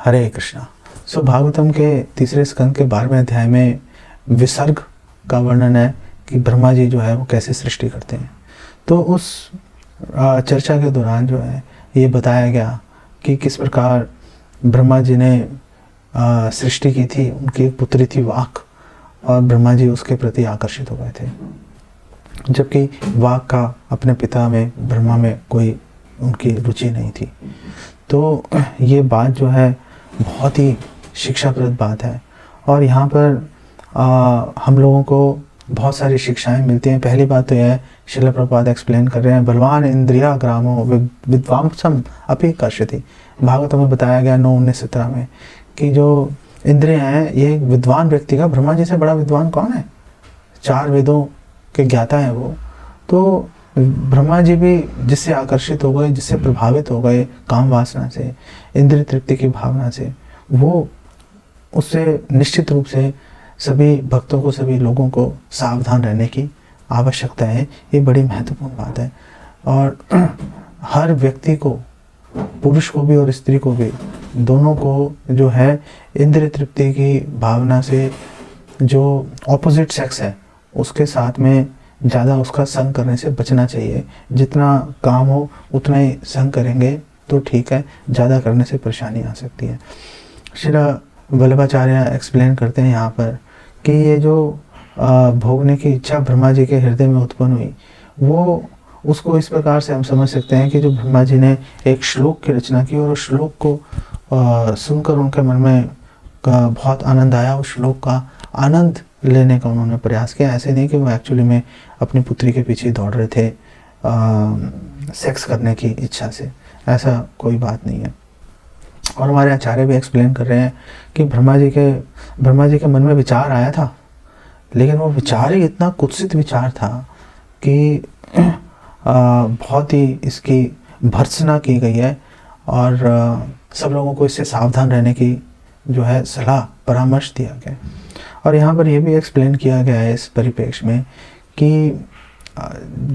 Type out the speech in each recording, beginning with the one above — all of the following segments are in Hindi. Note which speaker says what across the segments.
Speaker 1: हरे कृष्णा। भागवतम के तीसरे स्कंद के 12वें अध्याय में विसर्ग का वर्णन है कि ब्रह्मा जी जो है वो कैसे सृष्टि करते हैं। तो उस चर्चा के दौरान जो है ये बताया गया कि किस प्रकार ब्रह्मा जी ने सृष्टि की थी। उनकी एक पुत्री थी वाक, और ब्रह्मा जी उसके प्रति आकर्षित हो गए थे, जबकि वाक का अपने पिता में ब्रह्मा में कोई उनकी रुचि नहीं थी। तो ये बात जो है बहुत ही शिक्षाप्रद बात है, और यहाँ पर हम लोगों को बहुत सारी शिक्षाएं मिलती हैं। पहली बात तो यह है, श्रील प्रभुपाद एक्सप्लेन कर रहे हैं, बलवान इंद्रिया ग्रामो विद्वांसम अपि कर्षति। भागवत में बताया गया 9:19-17 में कि जो इंद्रियां हैं ये विद्वान व्यक्ति का, ब्रह्मा जी से बड़ा विद्वान कौन है? 4 वेदों के ज्ञाता है वो। तो ब्रह्मा जी भी जिससे आकर्षित हो गए, जिससे प्रभावित हो गए काम वासना से, इंद्रिय तृप्ति की भावना से, वो उससे निश्चित रूप से सभी भक्तों को, सभी लोगों को सावधान रहने की आवश्यकता है। ये बड़ी महत्वपूर्ण बात है। और हर व्यक्ति को, पुरुष को भी और स्त्री को भी, दोनों को जो है इंद्रिय तृप्ति की भावना से, जो ऑपोजिट सेक्स है उसके साथ में ज़्यादा उसका संग करने से बचना चाहिए। जितना काम हो उतना ही संग करेंगे तो ठीक है, ज़्यादा करने से परेशानी आ सकती है। श्री वल्लभाचार्य एक्सप्लेन करते हैं यहाँ पर कि ये जो भोगने की इच्छा ब्रह्मा जी के हृदय में उत्पन्न हुई, वो उसको इस प्रकार से हम समझ सकते हैं कि जो ब्रह्मा जी ने एक श्लोक की रचना की और उस श्लोक को सुनकर उनके मन में बहुत आनंद आया। उस श्लोक का आनंद लेने का उन्होंने प्रयास किया। ऐसे नहीं कि वो एक्चुअली में अपनी पुत्री के पीछे दौड़ रहे थे सेक्स करने की इच्छा से, ऐसा कोई बात नहीं है। और हमारे आचार्य भी एक्सप्लेन कर रहे हैं कि ब्रह्मा जी के मन में विचार आया था, लेकिन वो विचार ही इतना कुत्सित विचार था कि बहुत ही इसकी भर्त्सना की गई है, और सब लोगों को इससे सावधान रहने की जो है सलाह, परामर्श दिया गया। और यहाँ पर यह भी एक्सप्लेन किया गया है इस परिप्रेक्ष्य में कि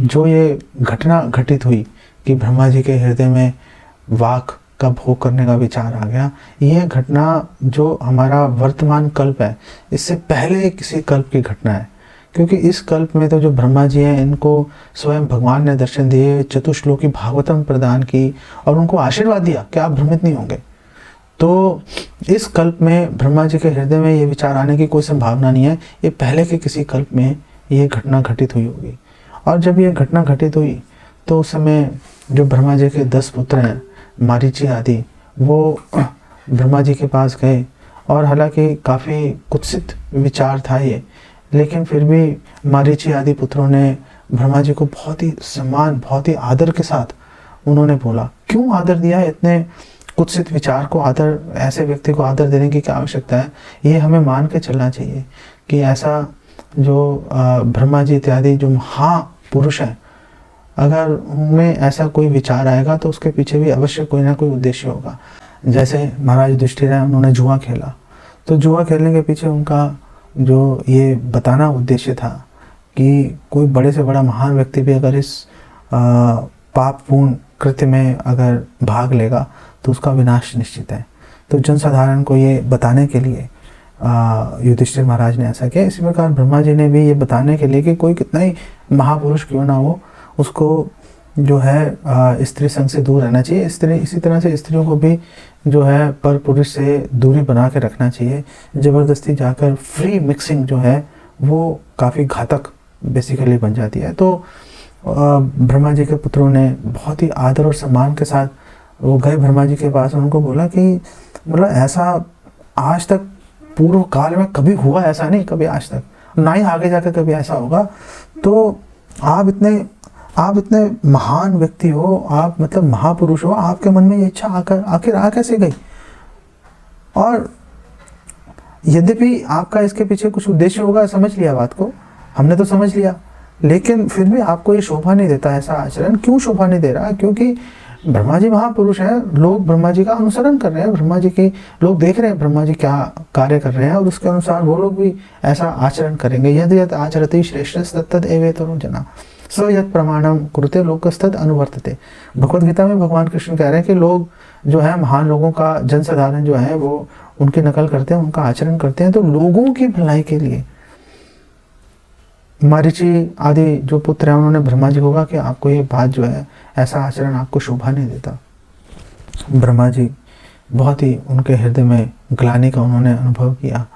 Speaker 1: जो ये घटना घटित हुई कि ब्रह्मा जी के हृदय में वाक का भोग करने का विचार आ गया, यह घटना जो हमारा वर्तमान कल्प है इससे पहले किसी कल्प की घटना है। क्योंकि इस कल्प में तो जो ब्रह्मा जी हैं इनको स्वयं भगवान ने दर्शन दिए, चतुश्लोकी भागवतम प्रदान की और उनको आशीर्वाद दिया कि आप भ्रमित नहीं होंगे। तो इस कल्प में ब्रह्मा जी के हृदय में ये विचार आने की कोई संभावना नहीं है। ये पहले के किसी कल्प में ये घटना घटित हुई होगी। और जब ये घटना घटित हुई तो उस समय जो ब्रह्मा जी के 10 पुत्र हैं, मारीची आदि, वो ब्रह्मा जी के पास गए। और हालांकि काफ़ी कुत्सित विचार था ये, लेकिन फिर भी मारीची आदि पुत्रों ने ब्रह्मा जी को बहुत ही सम्मान, बहुत ही आदर के साथ उन्होंने बोला। क्यों आदर दिया? इतने कुत्सित विचार को आदर, ऐसे व्यक्ति को आदर देने की क्या आवश्यकता है? ये हमें मान के चलना चाहिए कि ऐसा जो ब्रह्मा जी इत्यादि जो महापुरुष हैं, अगर उनमें ऐसा कोई विचार आएगा तो उसके पीछे भी अवश्य कोई ना कोई उद्देश्य होगा। जैसे महाराज युधिष्ठिर हैं, उन्होंने जुआ खेला, तो जुआ खेलने के पीछे उनका जो ये बताना उद्देश्य था कि कोई बड़े से बड़ा महान व्यक्ति भी अगर इस पापपूर्ण कृत्य में अगर भाग लेगा तो उसका विनाश निश्चित है। तो जनसाधारण को ये बताने के लिए युधिष्ठिर महाराज ने ऐसा किया। इसी प्रकार ब्रह्मा जी ने भी ये बताने के लिए कि कोई कितना ही महापुरुष क्यों ना हो, उसको जो है स्त्री संग से दूर रहना चाहिए। इसी तरह से स्त्रियों को भी जो है पर पुरुष से दूरी बना के रखना चाहिए। ज़बरदस्ती जाकर फ्री मिक्सिंग जो है वो काफ़ी घातक बेसिकली बन जाती है। तो ब्रह्मा जी के पुत्रों ने बहुत ही आदर और सम्मान के साथ वो गए ब्रह्मा जी के पास। उनको बोला कि मतलब ऐसा आज तक पूर्व काल में कभी हुआ ऐसा नहीं, कभी आज तक, ना ही आगे जाकर कभी ऐसा होगा। तो आप इतने महान व्यक्ति हो, आप मतलब महापुरुष हो, आपके मन में ये इच्छा आखिर आ कैसे गई? और यद्यपि आपका इसके पीछे कुछ उद्देश्य होगा, समझ लिया बात को, हमने तो समझ लिया, लेकिन फिर भी आपको ये शोभा नहीं देता ऐसा आचरण। क्यों शोभा नहीं दे रहा? क्योंकि ब्रह्मा जी महापुरुष हैं, लोग ब्रह्मा जी का अनुसरण कर रहे हैं, ब्रह्मा जी की लोग देख रहे हैं ब्रह्मा जी क्या कार्य कर रहे हैं, और उसके अनुसार वो लोग भी ऐसा आचरण करेंगे। यदि आचरति श्रेष्ठ तत्तद एवेतरो जना। सो यत् प्रमाणम कुरुते लोकस्तद अनुवर्तते। भगवद गीता में भगवान कृष्ण कह रहे हैं कि लोग जो है, महान लोगों का, जनसाधारण जो है वो उनकी नकल करते हैं, उनका आचरण करते हैं। तो लोगों की भलाई के लिए मरीचि आदि जो पुत्र हैं उन्होंने ब्रह्मा जी को कहा कि आपको ये बात जो है, ऐसा आचरण आपको शोभा नहीं देता। ब्रह्मा जी बहुत ही उनके हृदय में ग्लानि का उन्होंने अनुभव किया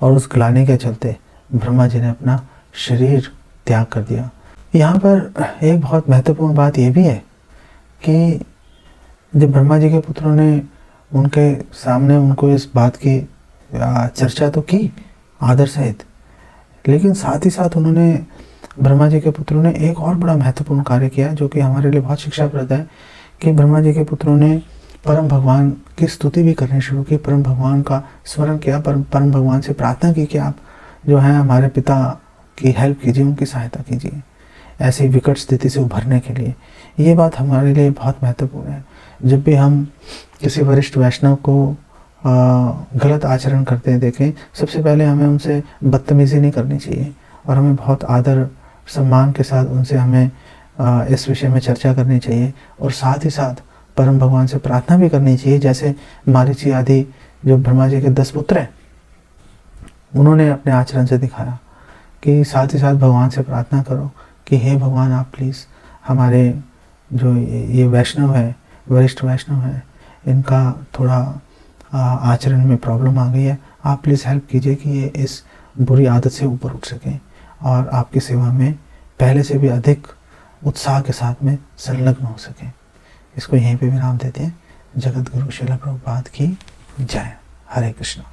Speaker 1: और उस ग्लानि के चलते ब्रह्मा जी ने अपना शरीर त्याग कर दिया। यहाँ पर एक बहुत महत्वपूर्ण बात यह भी है कि जब ब्रह्मा जी के पुत्रों ने उनके सामने उनको इस बात की चर्चा तो की आदर सहित, लेकिन साथ ही साथ उन्होंने, ब्रह्मा जी के पुत्रों ने एक और बड़ा महत्वपूर्ण कार्य किया जो कि हमारे लिए बहुत शिक्षाप्रद है, कि ब्रह्मा जी के पुत्रों ने परम भगवान की स्तुति भी करनी शुरू की, परम भगवान का स्मरण किया, परम भगवान से प्रार्थना की कि आप जो है हमारे पिता की हेल्प कीजिए, उनकी सहायता कीजिए ऐसी विकट स्थिति से उभरने के लिए। ये बात हमारे लिए बहुत महत्वपूर्ण है। जब भी हम किसी वरिष्ठ वैष्णव को गलत आचरण करते देखें, सबसे पहले हमें उनसे बदतमीज़ी नहीं करनी चाहिए और हमें बहुत आदर सम्मान के साथ उनसे हमें इस विषय में चर्चा करनी चाहिए और साथ ही साथ परम भगवान से प्रार्थना भी करनी चाहिए। जैसे मारीची आदि जो ब्रह्मा जी के 10 पुत्र हैं, उन्होंने अपने आचरण से दिखाया कि साथ ही साथ भगवान से प्रार्थना करो कि हे भगवान, आप प्लीज़ हमारे जो ये वैष्णव है, वरिष्ठ वैष्णव है, इनका थोड़ा आचरण में प्रॉब्लम आ गई है, आप प्लीज़ हेल्प कीजिए कि ये इस बुरी आदत से ऊपर उठ सकें और आपकी सेवा में पहले से भी अधिक उत्साह के साथ में संलग्न हो सकें। इसको यहीं पे विराम देते हैं। जगत गुरु श्रील प्रभुपाद की जय। हरे कृष्णा।